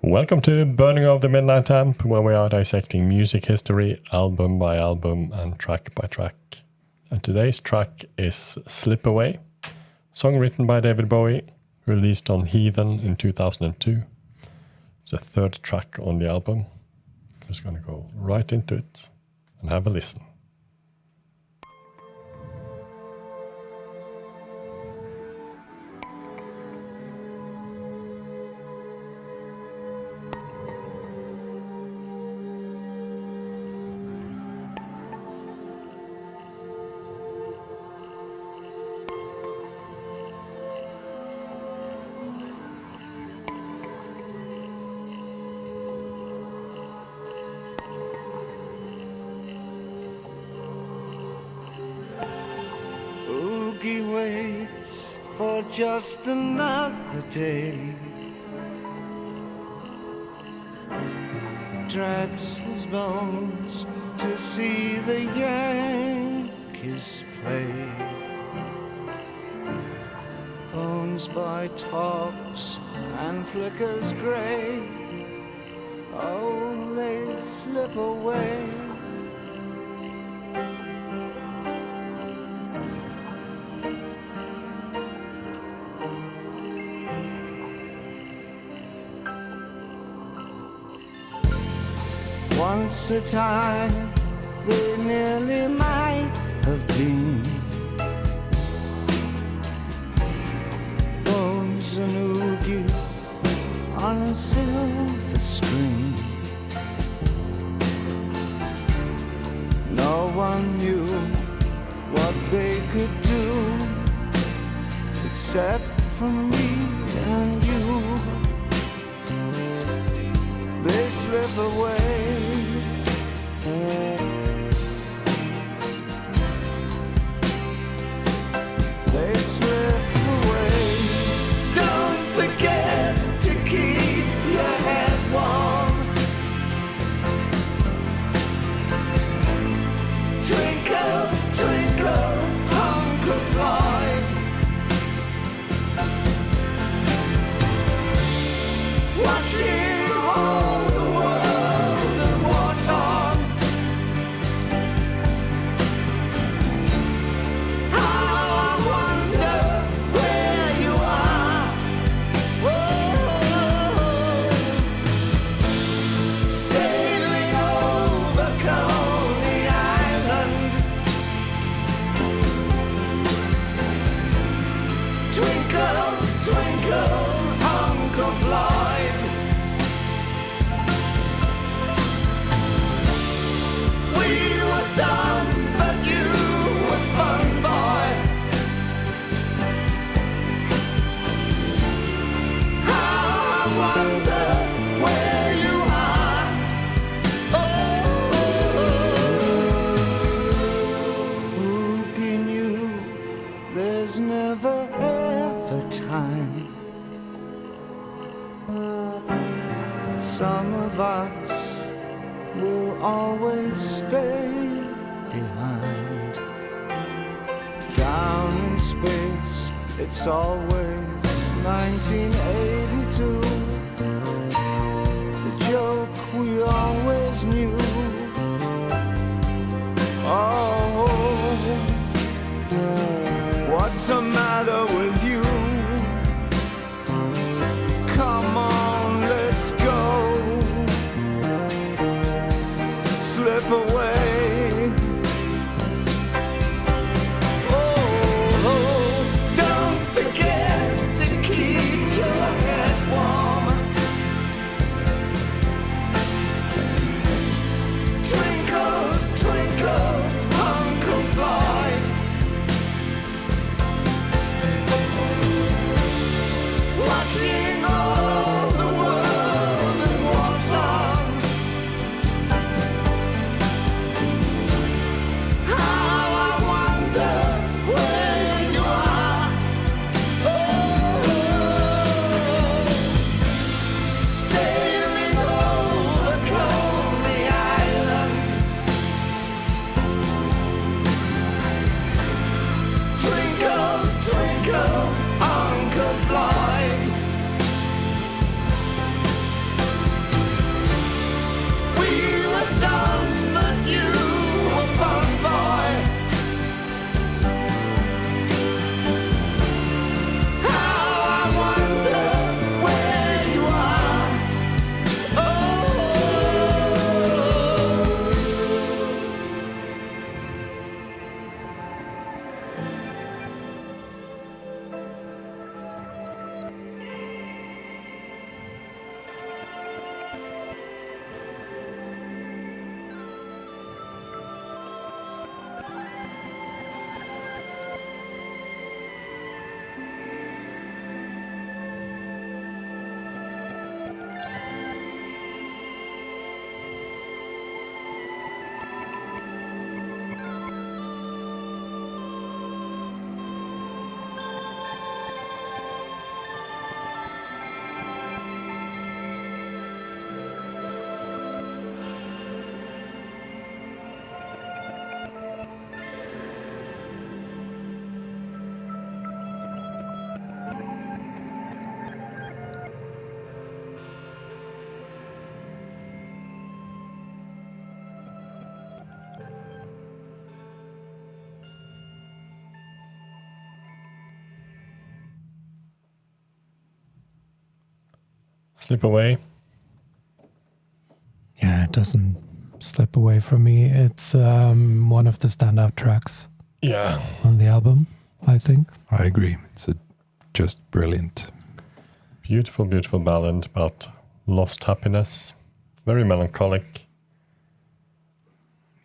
Welcome to Burning of the Midnight Amp, where we are dissecting music history, album by album and track by track. And today's track is Slip Away, song written by David Bowie, released on Heathen in 2002. It's the third track on the album. Just gonna go right into it and have a listen. Waits for just another day, drags his bones to see the Yankees play. Bones by tops and flickers grey, oh, they slip away. Once a time, they nearly might have been bones and oogie on a silver screen. No one knew what they could do except for me and you. They slip away. They slip away. Don't forget to keep your head warm. Twinkle, twinkle, Uncle Floyd. Watching all the world and war-torn. Some of us will always stay behind. Down in space, it's always 1982. The joke we always knew. Oh, what's the matter with you? Come on, let's go. Slip away. Oh, don't forget to keep your head warm. Twinkle, twinkle, Uncle Floyd. Watching all the world in war-torn. Twinkle, Uncle Floyd. Slip Away. Yeah, it doesn't slip away from me. It's one of the standout tracks Yeah. on the album, I think. I agree. It's just brilliant. Beautiful, beautiful ballad about lost happiness. Very melancholic.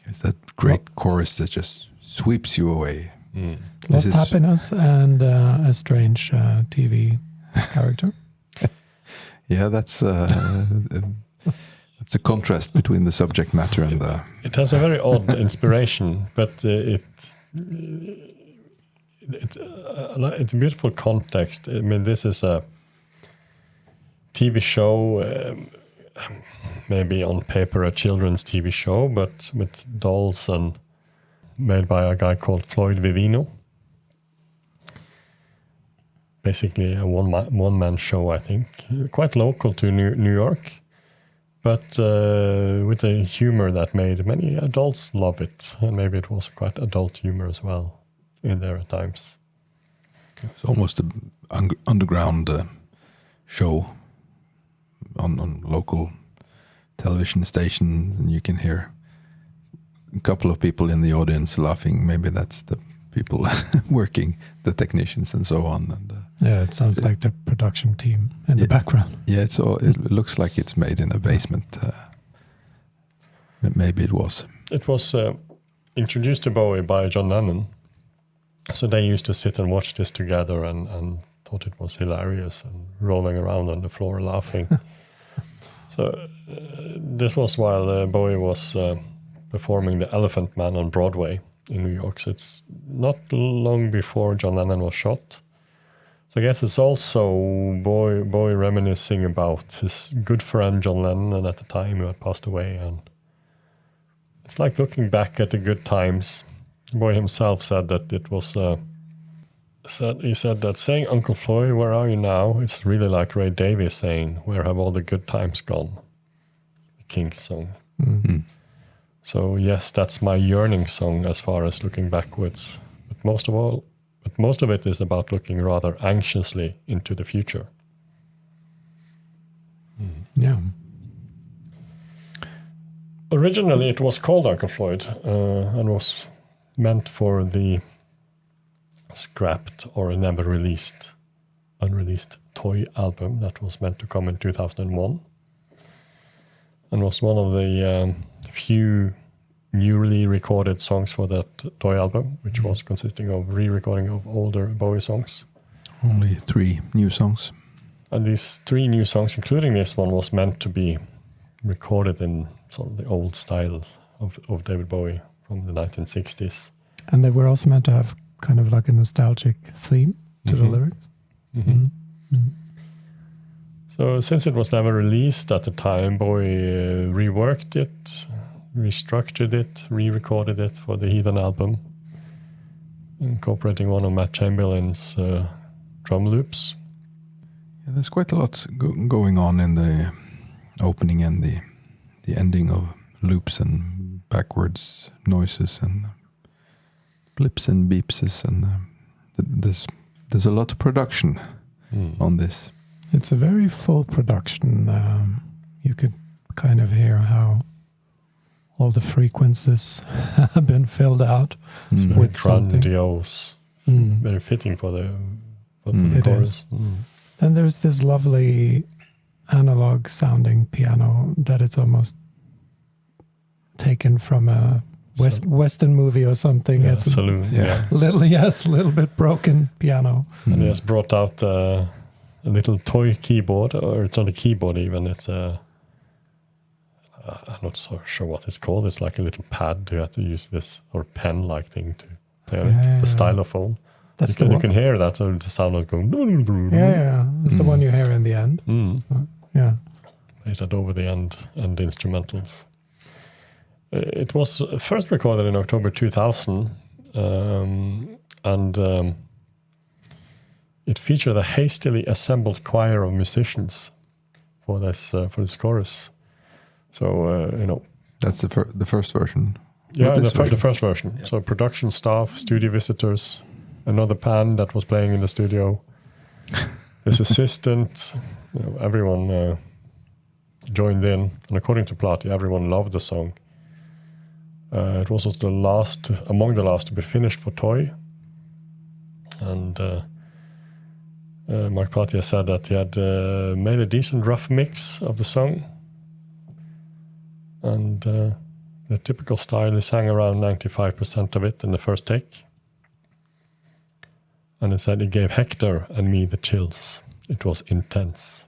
It's that great chorus that just sweeps you away. Lost happiness and a strange TV character. Yeah, that's a contrast between the subject matter and the... It has a very odd inspiration, but it's a beautiful context. I mean, this is a TV show, maybe on paper a children's TV show, but with dolls and made by a guy called Floyd Vivino. Basically a one-man show, I think. Quite local to New York, but with a humor that made many adults love it. And maybe it was quite adult humor as well in there at times. It's almost an underground show on local television stations, and you can hear a couple of people in the audience laughing. Maybe that's the people working, the technicians and so on. And yeah, it sounds like the production team in the background. Yeah, it looks like it's made in a basement. Maybe it was. It was introduced to Bowie by John Lennon. So they used to sit and watch this together and thought it was hilarious and rolling around on the floor laughing. So this was while Bowie was performing The Elephant Man on Broadway in New York. So it's not long before John Lennon was shot. So I guess it's also Bowie reminiscing about his good friend John Lennon at the time who had passed away. And it's like looking back at the good times. Bowie himself said that it was... he said that saying Uncle Floyd, where are you now? It's really like Ray Davies saying, where have all the good times gone? The King's song. Mm-hmm. So yes, that's my yearning song as far as looking backwards. But most of it is about looking rather anxiously into the future. Yeah. Originally, it was called Uncle Floyd and was meant for the scrapped or never released, unreleased Toy album that was meant to come in 2001, and was one of the few newly recorded songs for that Toy album, which was consisting of re-recording of older Bowie songs. Only 3 new songs. And these 3 new songs, including this one, was meant to be recorded in sort of the old style of David Bowie from the 1960s. And they were also meant to have kind of like a nostalgic theme to the lyrics. So since it was never released at the time, Bowie reworked it, restructured it, re-recorded it for the Heathen album, incorporating one of Matt Chamberlain's drum loops. Yeah, there's quite a lot going on in the opening and the ending of loops and backwards noises and blips and beepses, and there's a lot of production on this. It's a very full production. You could kind of hear how all the frequencies have been filled out It's very with something. grandiose, very fitting for the It chorus. is. And there's this lovely analog sounding piano that it's almost taken from a Western movie or something. Yeah, It's saloon. Yeah. a little bit broken piano. And he has brought out a little toy keyboard, or it's not a keyboard even. It's a I'm not so sure what it's called. It's like a little pad. You have to use this or pen-like thing to play on it. Yeah. The stylophone. That's You can hear that, so the sound of going. Yeah. It's the one you hear in the end. So, yeah. Plays that over the end and instrumentals. It was first recorded in October 2000, and it featured a hastily assembled choir of musicians for this chorus. So That's the first version. yeah, Not the this version. first version. Yeah. So production staff, studio visitors, another band that was playing in the studio, his assistant, everyone joined in, and according to Plati, everyone loved the song. It was also among the last to be finished for Toy. And Mark Plati said that he had made a decent rough mix of the song. And the typical style, he sang around 95% of it in the first take. And he said it gave Hector and me the chills. It was intense.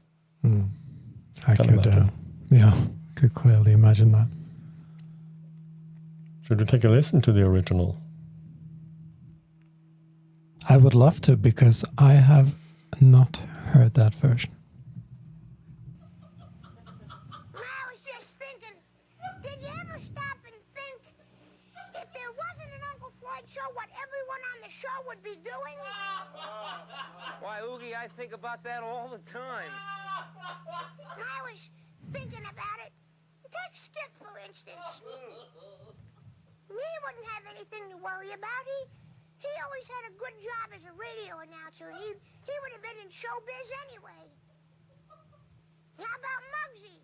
I could clearly imagine that. Should we take a listen to the original? I would love to, because I have not heard that version. I was just thinking, did you ever stop and think, if there wasn't an Uncle Floyd show, what everyone on the show would be doing? Why, Oogie, I think about that all the time. I was thinking about it. Take Skip, for instance. He wouldn't have anything to worry about. He always had a good job as a radio announcer, and he would have been in showbiz anyway. How about Muggsy?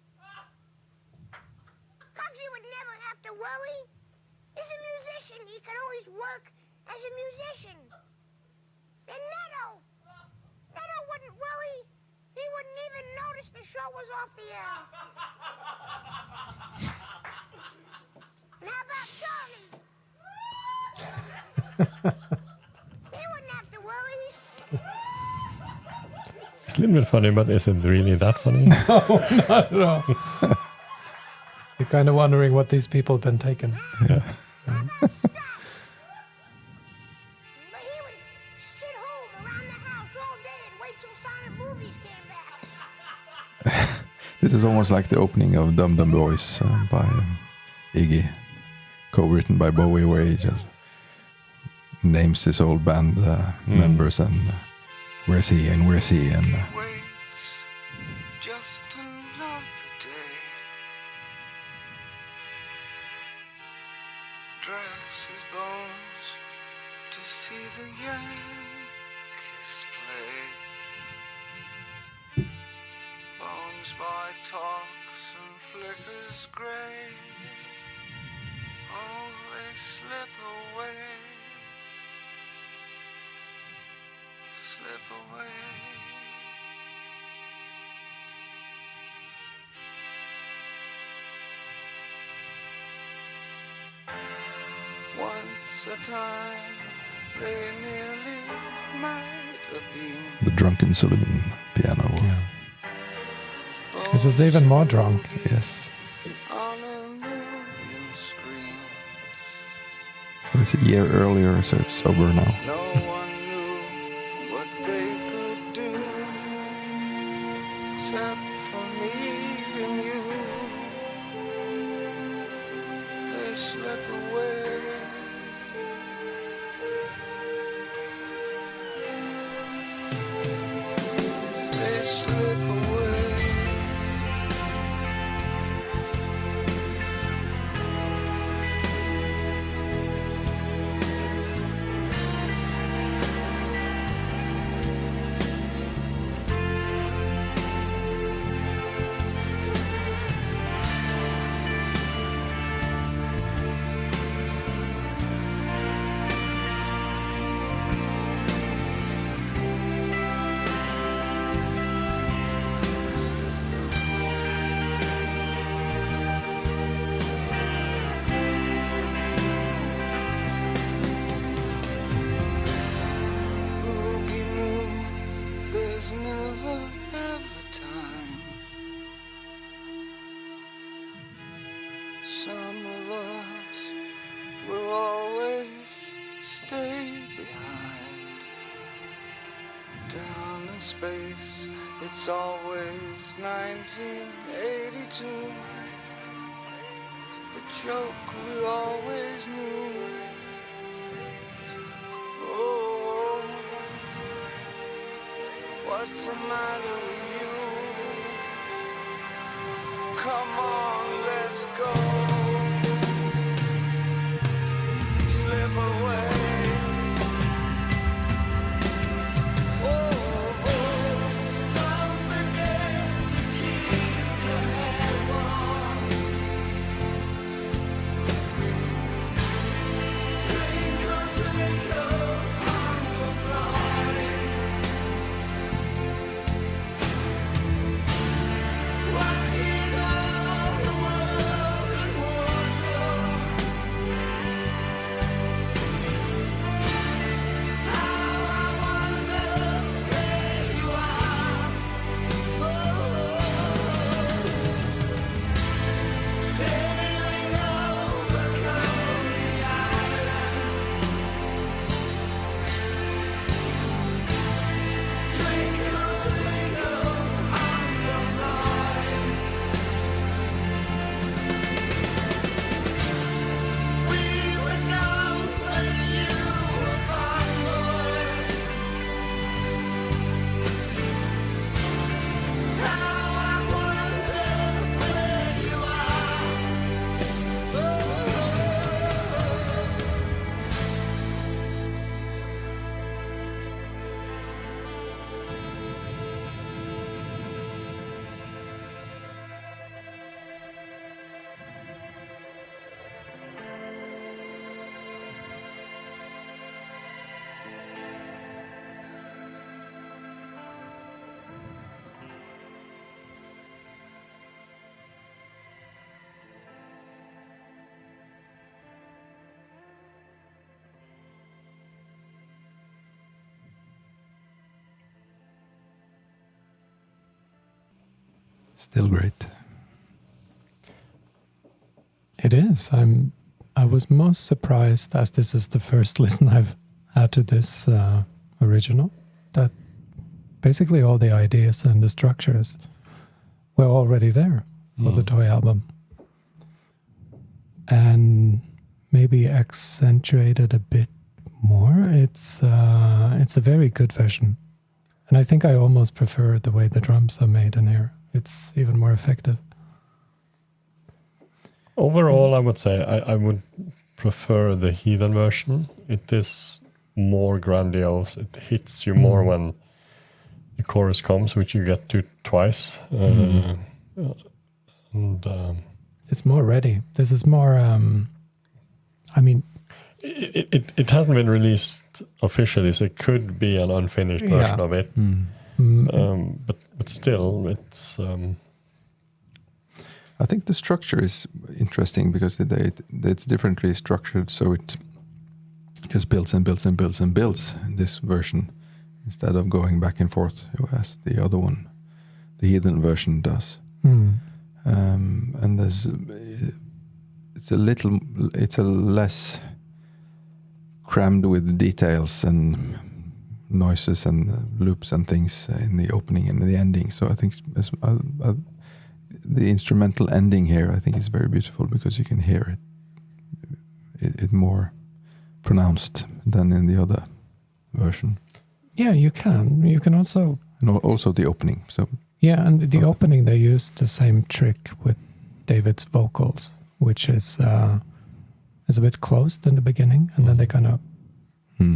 Muggsy would never have to worry. He's a musician. He could always work as a musician. And Netto wouldn't worry. He wouldn't even notice the show was off the air. And how about Charlie? He wouldn't have to worry. It's a little bit funny, but is it really that funny? Not at all. You're kind of wondering what these people have been taking. Yeah. How about Scott? But he would sit home around the house all day and wait till silent movies came back. This is almost like the opening of Dum Dum Boys by Iggy, co-written by Bowie, where he just names his old band members and where's he and Wait, just another day. Drags his bones to see the Yankees play. Bones by talks and flickers gray. Oh, they slip away. Slip away. Once a time, they nearly might have been. the Drunken Saloon piano. Yeah. This is even more drunk. Yes. On a million screens. But it's a year earlier, so it's sober now. No one knew what they could do, except for me and you. They slip away. They slip away. Boogie knew there's never ever time. Some of us will always stay behind. Down in space, it's always 1982. The joke we always knew. Oh, what's the matter with you? Come on, let's go. Slip away. Oh, don't forget to keep your head Still great. It is. I was most surprised, as this is the first listen I've had to this original, that basically all the ideas and the structures were already there for the toy album, and maybe accentuated a bit more. It's a very good version, and I think I almost prefer the way the drums are made in here. It's even more effective. Overall, I would say I would prefer the Heathen version. It is more grandiose. It hits you more when the chorus comes, which you get to twice. It's more ready. This is more. I mean, it hasn't been released officially, so it could be an unfinished version of it. But still, it's. I think the structure is interesting because it's differently structured, so it just builds and builds and builds and builds in this version instead of going back and forth as the other one, the Heathen version, does. And it's a less crammed with details and noises and loops and things in the opening and the ending. So I think the instrumental ending here, I think, is very beautiful because you can hear it more pronounced than in the other version. Yeah, you can. You can also. And also the opening. So yeah, and the opening, they used the same trick with David's vocals, which is a bit closed in the beginning, and then they kind of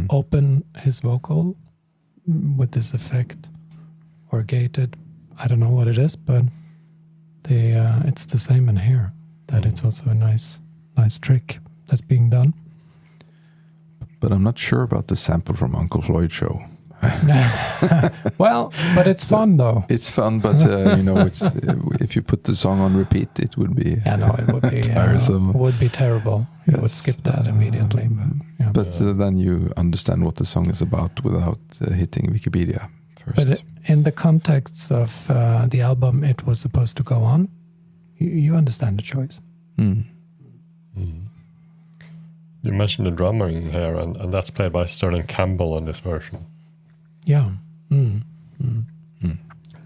open his vocal with this effect, or gated. I don't know what it is, but it's the same in here. That it's also a nice trick that's being done. But I'm not sure about the sample from Uncle Floyd show. Well, but it's fun though. It's fun, but it's if you put the song on repeat, it would be it would be tiresome. It would be terrible. You would skip that immediately. But then you understand what the song is about without hitting Wikipedia first. But in the context of the album, it was supposed to go on. You understand the choice. You mentioned the drumming here, and that's played by Sterling Campbell on this version. Yeah.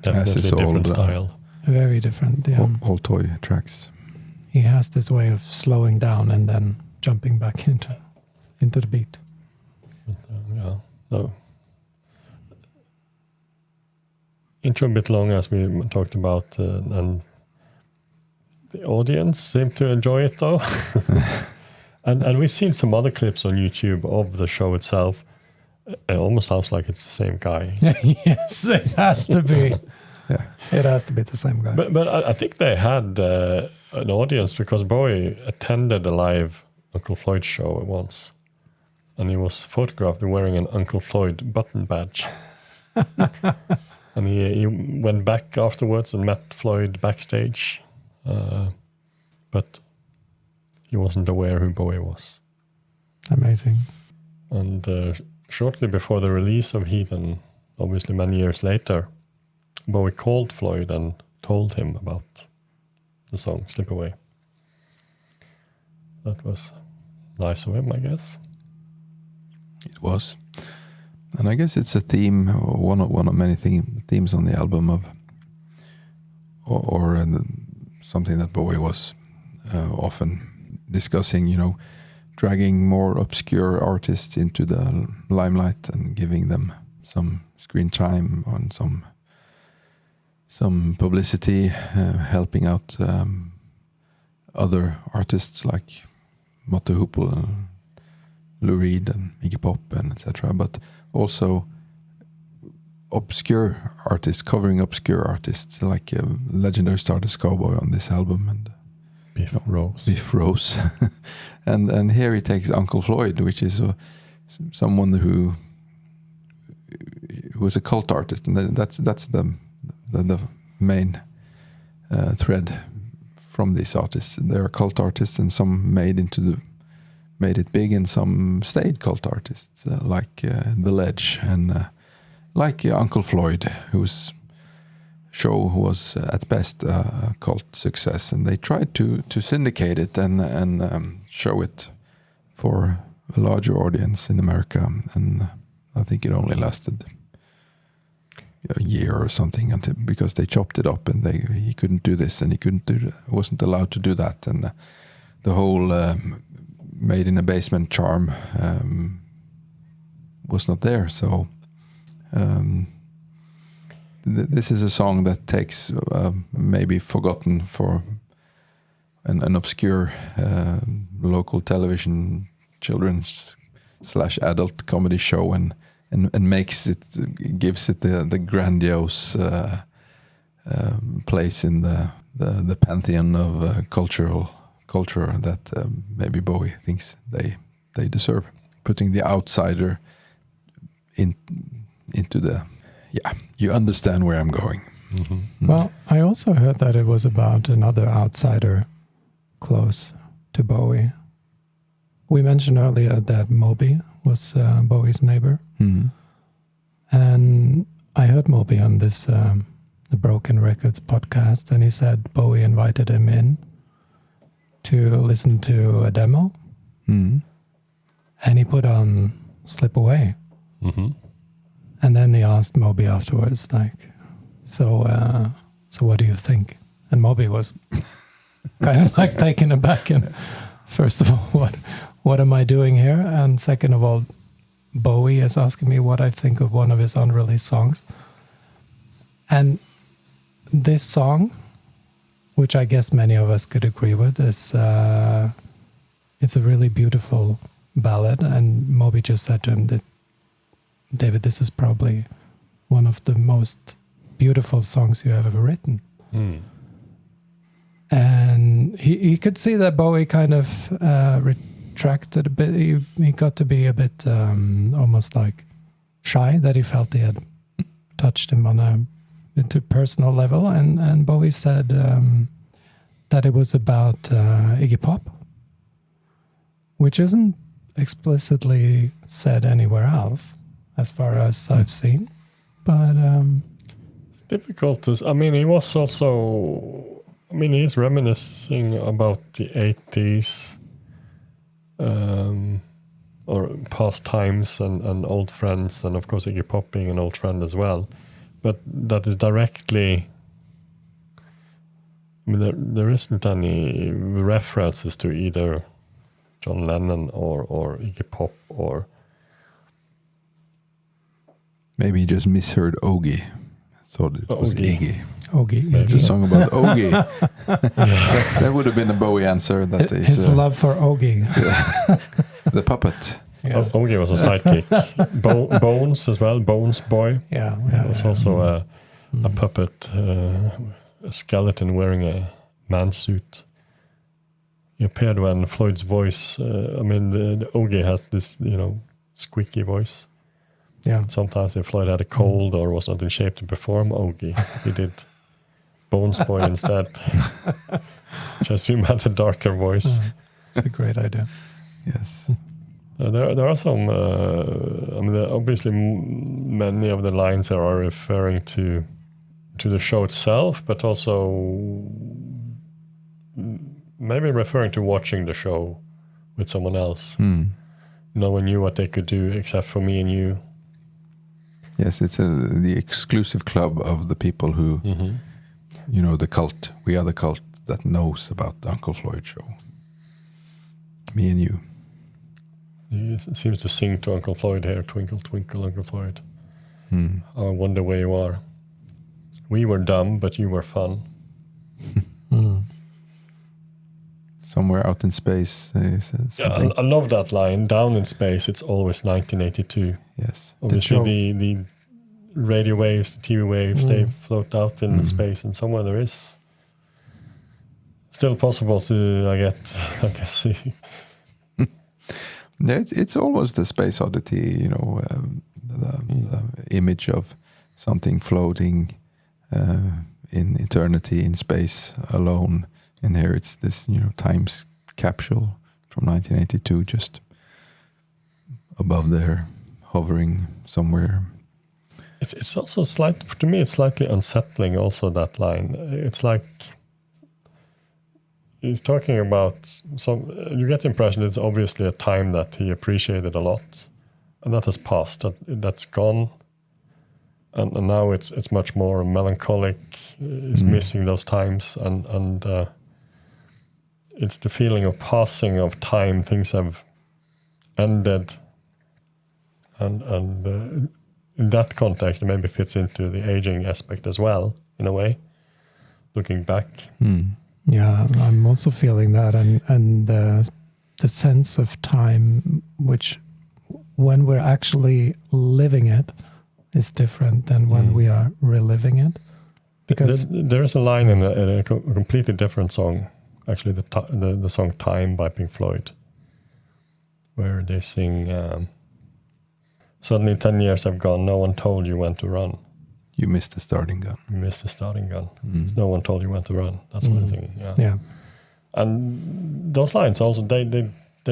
Definitely a different style. Very different, yeah. All toy tracks. He has this way of slowing down and then jumping back into the beat. So intro a bit long, as we talked about, and the audience seemed to enjoy it though. and we've seen some other clips on YouTube of the show itself. It almost sounds like it's the same guy. Yes, it has to be. Yeah, it has to be the same guy. But I think they had an audience because Bowie attended a live Uncle Floyd show once, and he was photographed wearing an Uncle Floyd button badge. And he went back afterwards and met Floyd backstage, but he wasn't aware who Bowie was. Amazing. And shortly before the release of Heathen, obviously many years later, Bowie called Floyd and told him about the song Slip Away. That was nice of him, I guess. It was. And I guess it's a theme, one of many themes on the album of, or something that Bowie was often discussing, dragging more obscure artists into the limelight and giving them some screen time and some publicity, helping out other artists like Mott the Hoople, Lou Reed and Iggy Pop and etc. But also obscure artists, covering obscure artists like legendary Stardust Cowboy on this album and Biff Rose. and here he takes Uncle Floyd, which is someone who was a cult artist, and that's the main thread from these artists. There are cult artists, and some made it big, and some stayed cult artists, like The Ledge, and like Uncle Floyd, who's show was at best a cult success, and they tried to syndicate it and show it for a larger audience in America, and I think it only lasted a year or something because they chopped it up, and he couldn't do this and he wasn't allowed to do that, and the whole made in a basement charm was not there. So this is a song that takes maybe forgotten for an obscure local television children's / adult comedy show and gives it the grandiose place in the pantheon of culture that maybe Bowie thinks they deserve, putting the outsider into the you understand where I'm going. Mm-hmm. Well, I also heard that it was about another outsider close to Bowie. We mentioned earlier that Moby was Bowie's neighbor. Mm-hmm. And I heard Moby on this the Broken Records podcast, and he said Bowie invited him in to listen to a demo. Mm-hmm. And he put on Slip Away. Mm-hmm. And then he asked Moby afterwards, like, so what do you think? And Moby was kind of like taken aback. And first of all, what am I doing here? And second of all, Bowie is asking me what I think of one of his unreleased songs. And this song, which I guess many of us could agree with, is it's a really beautiful ballad. And Moby just said to him that, David, this is probably one of the most beautiful songs you have ever written. Mm. And he could see that Bowie kind of retracted a bit. He got to be a bit almost like shy, that he felt he had touched him on a personal level. And Bowie said that it was about Iggy Pop, which isn't explicitly said anywhere else, as far as I've seen. But it's difficult to... I mean, he was also... I mean, he's reminiscing about the 80s or past times and old friends, and of course Iggy Pop being an old friend as well. But that is directly... I mean, there isn't any references to either John Lennon or Iggy Pop or... Maybe he just misheard Ogie. Thought it was Iggy. Ogie. It's a song about Ogie. That would have been a Bowie answer. That is his love for Ogie. The puppet. Yes. Ogie was a sidekick. Bones as well. Bones Boy. Yeah. Was also a puppet, a skeleton wearing a man's suit. He appeared when Floyd's voice. The Ogie has this, squeaky voice. Yeah. Sometimes if Floyd had a cold or was not in shape to perform Ogie, he did Bones Boy instead. Which I assume had a darker voice. It's a great idea. Yes. There are some... obviously many of the lines are referring to the show itself, but also maybe referring to watching the show with someone else. No one knew what they could do except for me and you. Yes, it's the exclusive club of the people who, the cult. We are the cult that knows about the Uncle Floyd show. Me and you. He seems to sing to Uncle Floyd here, Twinkle, Twinkle, Uncle Floyd. I wonder where you are. We were dumb, but you were fun. Somewhere out in space. I love that line. Down in space, it's always 1982. Yes. Obviously, the radio waves, the TV waves, they float out in space, and somewhere there is still possible to, I guess, see. It's almost the space oddity, the image of something floating in eternity in space alone. And here it's this, time's capsule from 1982, just above there, hovering somewhere. It's also to me it's slightly unsettling also, that line. It's like he's talking about you get the impression it's obviously a time that he appreciated a lot, and that has passed, that's gone, and now it's much more melancholic. He's missing those times, and it's the feeling of passing of time. Things have ended, and in that context, it maybe fits into the aging aspect as well, in a way, looking back. Yeah, I'm also feeling that, and the sense of time, which when we're actually living it, is different than when we are reliving it. Because there is a line in a completely different song, actually, the song "Time" by Pink Floyd, where they sing, "Suddenly 10 years have gone, no one told you when to run. You missed the starting gun. You missed the starting gun. No one told you when to run." That's what I'm singing. yeah, And those lines also, they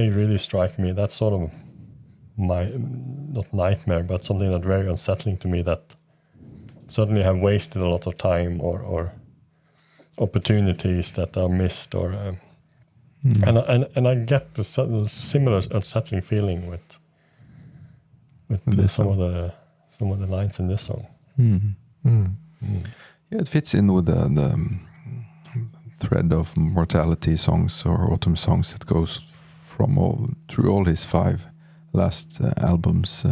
really strike me. That's sort of my, not nightmare, but something that's very unsettling to me, that suddenly have wasted a lot of time or opportunities that are missed, or and I get the similar unsettling feeling with some of the lines in this song. Yeah, it fits in with the thread of mortality songs or autumn songs that goes through all his 5 last albums,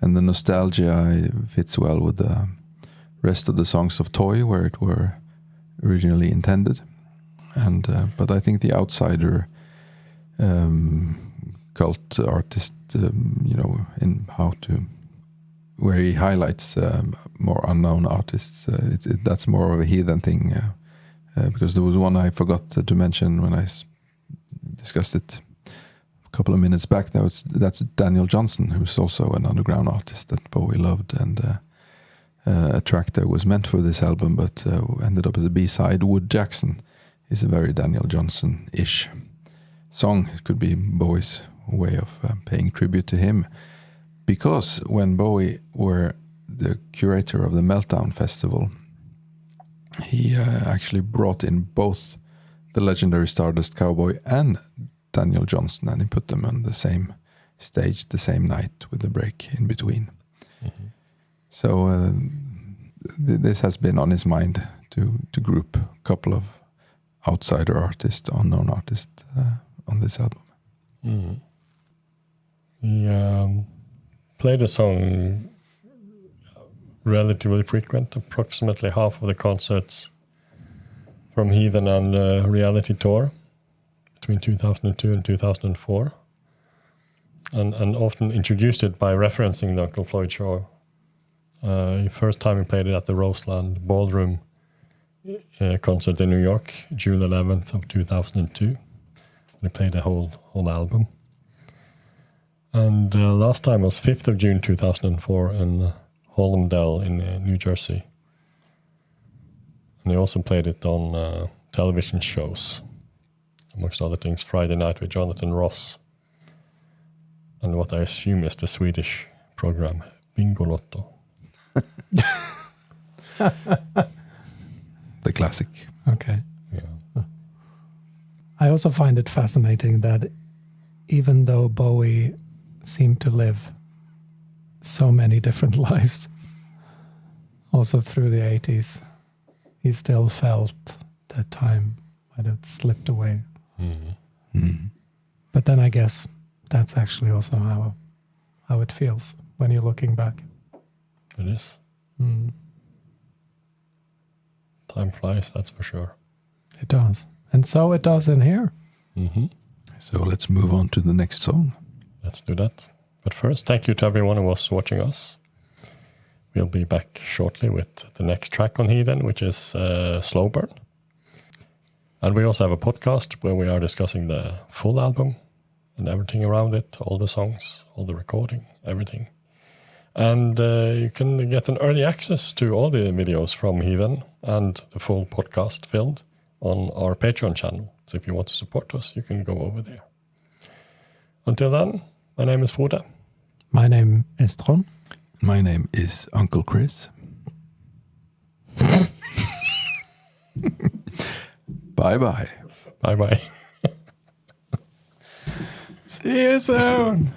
and the nostalgia fits well with the rest of the songs of Toy, where it were originally intended. And but I think the outsider cult artist, in where he highlights more unknown artists, that's more of a heathen thing, because there was one I forgot to mention when I discussed it a couple of minutes back. That's Daniel Johnston, who's also an underground artist that Bowie loved, and a track that was meant for this album but ended up as a B-side. Wood Jackson is a very Daniel Johnston-ish song. It could be Bowie's way of paying tribute to him, because when Bowie were the curator of the Meltdown Festival, he actually brought in both the legendary Stardust Cowboy and Daniel Johnston, and he put them on the same stage the same night with the break in between. So this has been on his mind to group a couple of outsider artists, unknown artists on this album. He played the song relatively frequent, approximately half of the concerts from Heathen and Reality Tour between 2002 and 2004, and often introduced it by referencing the Uncle Floyd show. The first time he played it at the Roseland Ballroom concert in New York, June 11th of 2002. He played the whole album. And last time was 5th of June 2004 in Hollandale in New Jersey. And he also played it on television shows, amongst other things, Friday Night with Jonathan Ross, and what I assume is the Swedish program Bingolotto. The classic. okay. Yeah. I also find it fascinating that even though Bowie seemed to live so many different lives, also through the 80s, he still felt that time might have slipped away. But then I guess that's actually also how it feels when you're looking back. It is. Time flies, that's for sure. It does. And so it does in here. So let's move on to the next song. Let's do that. But first, thank you to everyone who was watching us. We'll be back shortly with the next track on Heathen, which is Slow Burn. And we also have a podcast where we are discussing the full album and everything around it, all the songs, all the recording, everything. And you can get an early access to all the videos from Heathen and the full podcast filmed on our Patreon channel. So if you want to support us, you can go over there. Until then, my name is Frode. My name is Trond. My name is Uncle Chris. Bye-bye. Bye bye. See you soon.